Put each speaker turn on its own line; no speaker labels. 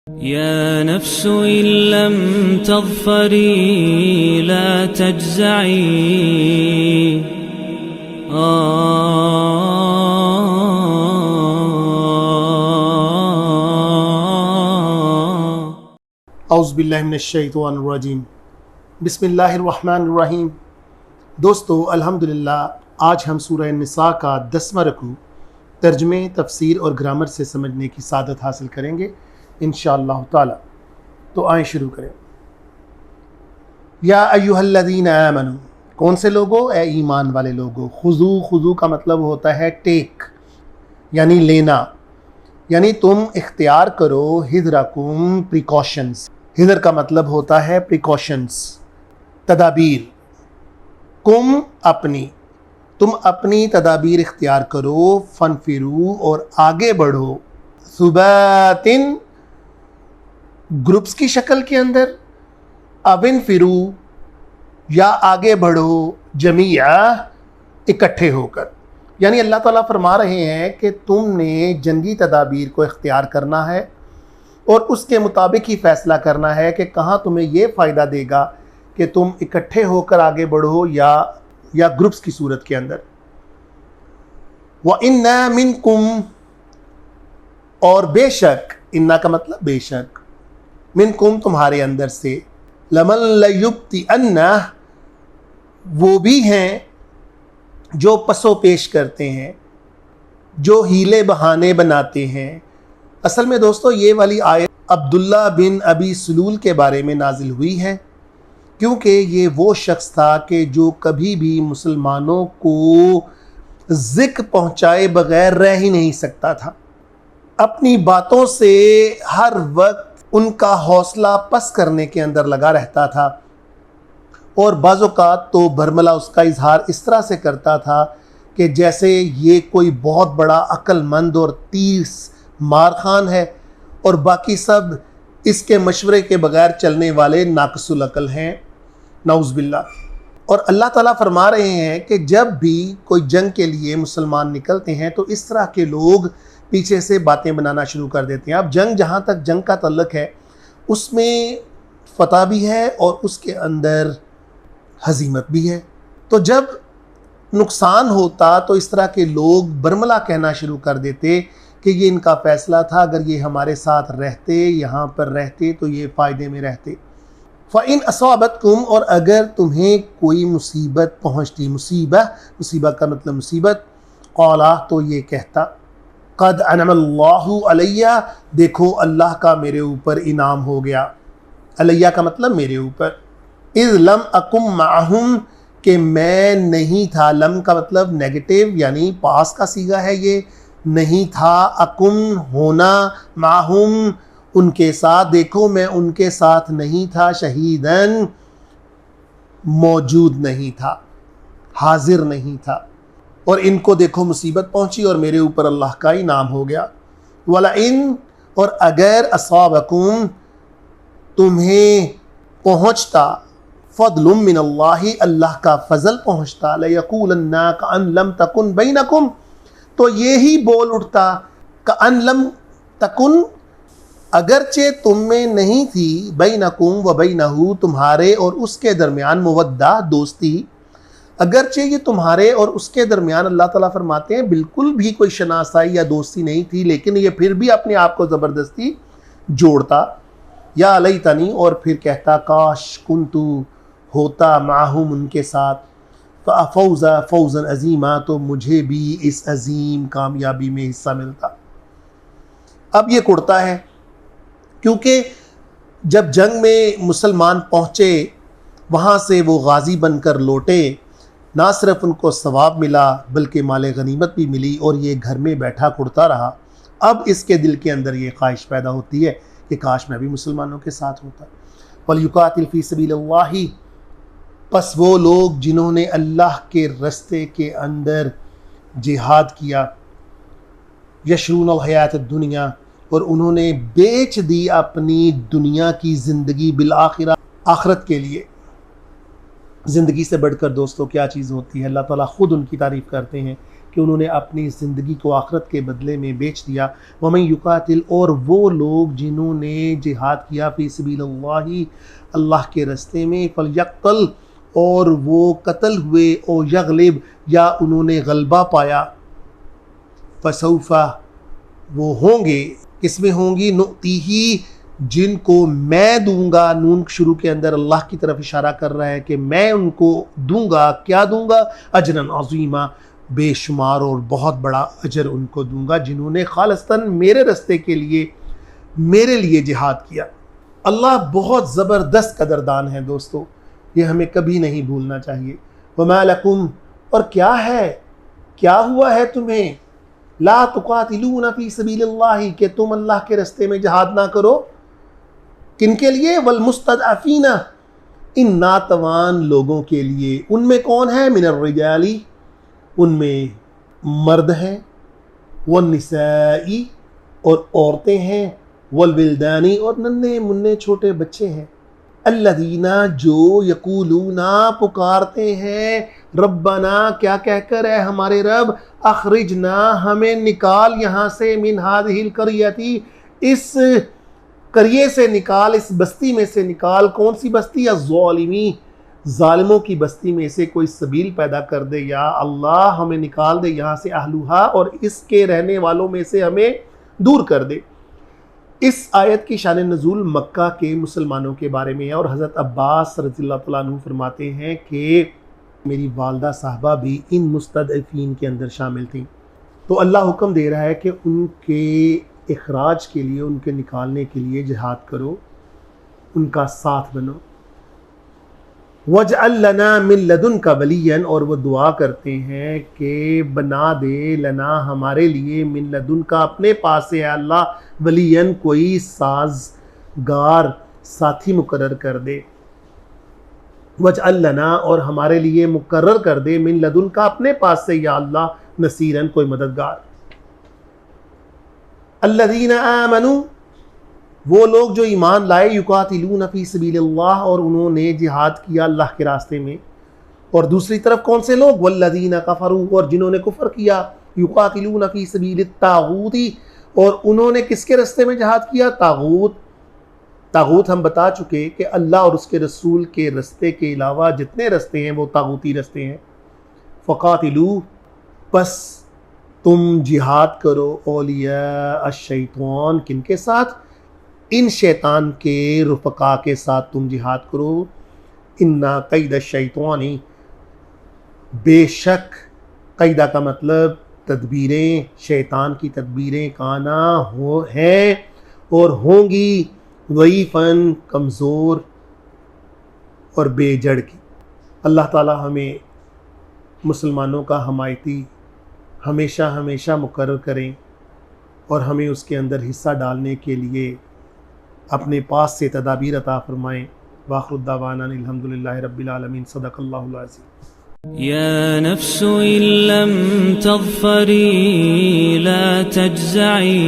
يا نفس إن لم تظفري لا تجزعي
اعوذ باللہ من الشیطان الرجیم بسم اللہ الرحمن الرحیم۔ دوستو الحمدللہ آج ہم سورہ النساء کا 10واں رکوع ترجمے، تفسیر اور گرامر سے سمجھنے کی سعادت حاصل کریں گے انشاءاللہ تعالی۔ تو آئیں شروع کریں۔ یا ایھا الذین آمنوا، کون سے لوگوں؟ اے ایمان والے لوگوں۔ خذو کا مطلب ہوتا ہے ٹیک، یعنی لینا، یعنی تم اختیار کرو حذرکم، پریکاشنز۔ حذر کا مطلب ہوتا ہے پریکاشنز، تدابیر۔ کم اپنی، تم اپنی تدابیر اختیار کرو، فنفرو اور آگے بڑھو، ثباتن گروپس کی شکل کے اندر، ابنفرو یا آگے بڑھو جمیعہ اکٹھے ہو کر۔ یعنی اللہ تعالیٰ فرما رہے ہیں کہ تم نے جنگی تدابیر کو اختیار کرنا ہے اور اس کے مطابق ہی فیصلہ کرنا ہے کہ کہاں تمہیں یہ فائدہ دے گا کہ تم اکٹھے ہو کر آگے بڑھو یا گروپس کی صورت کے اندر۔ وَإِنَّا مِنْكُمْ، اور بے شک، اِنَّا کا مطلب بے شک، مِنْكُمْ تمہارے اندر سے، لَمَنْ لَيُبْطِئَنَّ وہ بھی ہیں جو پس و پیش کرتے ہیں، جو ہیلے بہانے بناتے ہیں۔ اصل میں دوستو یہ والی آیت عبداللہ بن ابی سلول کے بارے میں نازل ہوئی ہے، کیونکہ یہ وہ شخص تھا کہ جو کبھی بھی مسلمانوں کو ذکر پہنچائے بغیر رہ ہی نہیں سکتا تھا۔ اپنی باتوں سے ہر وقت ان کا حوصلہ پست کرنے کے اندر لگا رہتا تھا، اور بعض اوقات تو برملا اس کا اظہار اس طرح سے کرتا تھا کہ جیسے یہ کوئی بہت بڑا عقل مند اور تیز مارخان ہے اور باقی سب اس کے مشورے کے بغیر چلنے والے ناقص العقل ہیں، نعوذ باللہ۔ اور اللہ تعالیٰ فرما رہے ہیں کہ جب بھی کوئی جنگ کے لیے مسلمان نکلتے ہیں تو اس طرح کے لوگ پیچھے سے باتیں بنانا شروع کر دیتے ہیں۔ اب جنگ، جہاں تک جنگ کا تعلق ہے، اس میں فتح بھی ہے اور اس کے اندر ہزیمت بھی ہے۔ تو جب نقصان ہوتا تو اس طرح کے لوگ برملا کہنا شروع کر دیتے کہ یہ ان کا فیصلہ تھا، اگر یہ ہمارے ساتھ رہتے، یہاں پر رہتے تو یہ فائدے میں رہتے۔ فَإِنْ أَصَابَتْكُمْ، اور اگر تمہیں کوئی مصیبت پہنچتی، مصیبہ کا مطلب مصیبت، قَالَ تو یہ کہتا، قَدْ أَنْعَمَ اللَّهُ عَلَيَّ، دیکھو اللہ کا میرے اوپر انعام ہو گیا، علیہ کا مطلب میرے اوپر، اِذْ لَمْ أَكُمْ مَعَهُمْ، کہ میں نہیں تھا، لم کا مطلب نیگیٹو یعنی پاس کا صیغہ ہے، یہ نہیں تھا، اکم ہونا، معہم ان کے ساتھ، دیکھو میں ان کے ساتھ نہیں تھا، شہیدن موجود نہیں تھا، حاضر نہیں تھا، اور ان کو دیکھو مصیبت پہنچی اور میرے اوپر اللہ کا انعام ہو گیا۔ وَلَئِن، اور اگر اصابکم تمہیں پہنچتا، فضل من اللہ، اللہ کا فضل پہنچتا، لَيَقُولَنَّ كَأَن لَمْ تَكُنْ بَيْنَكُمْ، تو یہی بول اٹھتا، کأن لم تکن، اگرچہ تم میں نہیں تھی، بینکم و بینہ، تمہارے اور اس کے درمیان، مودہ دوستی، اگرچہ یہ تمہارے اور اس کے درمیان، اللہ تعالیٰ فرماتے ہیں بالکل بھی کوئی شناسائی یا دوستی نہیں تھی، لیکن یہ پھر بھی اپنے آپ کو زبردستی جوڑتا۔ یا لیتنی، اور پھر کہتا کاش کنتو، ہوتا، معہم ان کے ساتھ، فَأَفَوْزَ فَوْزًا عَظِیمًا، تو مجھے بھی اس عظیم کامیابی میں حصہ ملتا۔ اب یہ کڑتا ہے، کیونکہ جب جنگ میں مسلمان پہنچے، وہاں سے وہ غازی بن کر لوٹے، نہ صرف ان کو ثواب ملا بلکہ مال غنیمت بھی ملی، اور یہ گھر میں بیٹھا کڑتا رہا۔ اب اس کے دل کے اندر یہ خواہش پیدا ہوتی ہے کہ کاش میں بھی مسلمانوں کے ساتھ ہوتا۔ وَلْيُقَاتِلْ فِي سَبِيلِ اللَّهِ، پس وہ لوگ جنہوں نے اللہ کے رستے کے اندر جہاد کیا، یشرون الحیات الدنیا، اور انہوں نے بیچ دی اپنی دنیا کی زندگی، بالآخرہ، آخرت کے لیے۔ زندگی سے بڑھ کر دوستو کیا چیز ہوتی ہے؟ اللہ تعالیٰ خود ان کی تعریف کرتے ہیں کہ کہ انہوں نے اپنی زندگی کو آخرت کے بدلے میں بیچ دیا. ومن یقاتل، اور وہ لوگ جنہوں نے جہاد کیا فی سبیل اللہ، اللہ کے راستے میں، فلیقتل، اور وہ قتل ہوئے، او یغلب، یا انہوں نے غلبہ پایا، فسوف، وہ ہوں گے، کس میں ہوں گی، نؤتیہ، جن کو میں دوں گا. نون شروع کے اندر اللہ کی طرف اشارہ کر رہا ہے کہ میں ان کو دوں گا. کیا دوں گا؟ اجرا عظیما، بے شمار اور بہت بڑا اجر ان کو دوں گا جنہوں نے خالصتاً میرے راستے کے لیے، میرے لیے جہاد کیا. اللہ بہت زبردست قدردان ہے دوستو، یہ ہمیں کبھی نہیں بھولنا چاہیے. وما لکم، اور کیا ہے، کیا ہوا ہے تمہیں، لا تقاتلون فی سبیل اللہ، کہ تم اللہ کے راستے میں جہاد نہ کرو. کن کے لیے؟ والمستضعفین، ان ناتوان لوگوں کے لیے. ان میں کون ہے؟ من الرجال، ان میں مرد ہیں، والنساء، اور عورتیں ہیں، والولدان، اور ننھے منھے چھوٹے بچے ہیں. الذین، جو یقولون، پکارتے ہیں، ربنا، کیا کہہ کر، ہے ہمارے رب، اخرجنا، ہمیں نکال یہاں سے، من ہذہ القریۃ، اس قریے سے نکال، اس بستی میں سے نکال. کون سی بستی؟ الظالمی، ظالموں کی بستی میں سے کوئی سبیل پیدا کر دے یا اللہ، ہمیں نکال دے یہاں سے، اہلھا، اور اس کے رہنے والوں میں سے ہمیں دور کر دے. اس آیت کی شان نزول مکہ کے مسلمانوں کے بارے میں ہے، اور حضرت عباس رضی اللہ تعالیٰ عنہ فرماتے ہیں کہ میری والدہ صاحبہ بھی ان مستضعفین کے اندر شامل تھیں. تو اللہ حکم دے رہا ہے کہ ان کے اخراج کے لیے، ان کے نکالنے کے لیے جہاد کرو، ان کا ساتھ بنو. وَاجْعَلْ لَنَا مِن لَدُنْكَ وَلِيًّا، اور وہ دعا کرتے ہیں کہ بنا دے لنا، ہمارے لیے، من لدنک، اپنے پاس سے اللہ، ولیًّا، کوئی سازگار ساتھی مقرر کر دے. وَاجْعَلْ لَنَا، اور ہمارے لیے مقرر کر دے، من لدنک، اپنے پاس سے یا اللہ، نصیراً، کوئی مددگار. الذین آمنوا، وہ لوگ جو ایمان لائے، یقاتلون فی سبیل اللہ، اور انہوں نے جہاد کیا اللہ کے راستے میں. اور دوسری طرف کون سے لوگ؟ والذین کفروا، اور جنہوں نے کفر کیا، یقاتلون فی سبیل الطاغوت، اور انہوں نے کس کے راستے میں جہاد کیا؟ طاغوت. طاغوت ہم بتا چکے کہ اللہ اور اس کے رسول کے راستے کے علاوہ جتنے راستے ہیں وہ طاغوتی راستے ہیں. فقاتلوا، پس تم جہاد کرو، اولیاء الشیطان، کن کے ساتھ؟ ان شیطان کے رفقا کے ساتھ تم جہاد کرو. انا قید الشیطان، بے شک، قیدہ کا مطلب تدبیریں، شیطان کی تدبیریں، کانا، ہیں اور ہوں گی، ضعیفاً، کمزور اور بے جڑ کی. اللہ تعالی ہمیں مسلمانوں کا حمایتی ہمیشہ ہمیشہ مقرر کریں، اور ہمیں اس کے اندر حصہ ڈالنے کے لیے اپنے پاس سے تدابیر عطا فرمائیں. وآخر الدعوانا الحمدللہ رب العالمین. صدق اللہ العظیم.
يا نفس إن لم تظفري لا تجزعي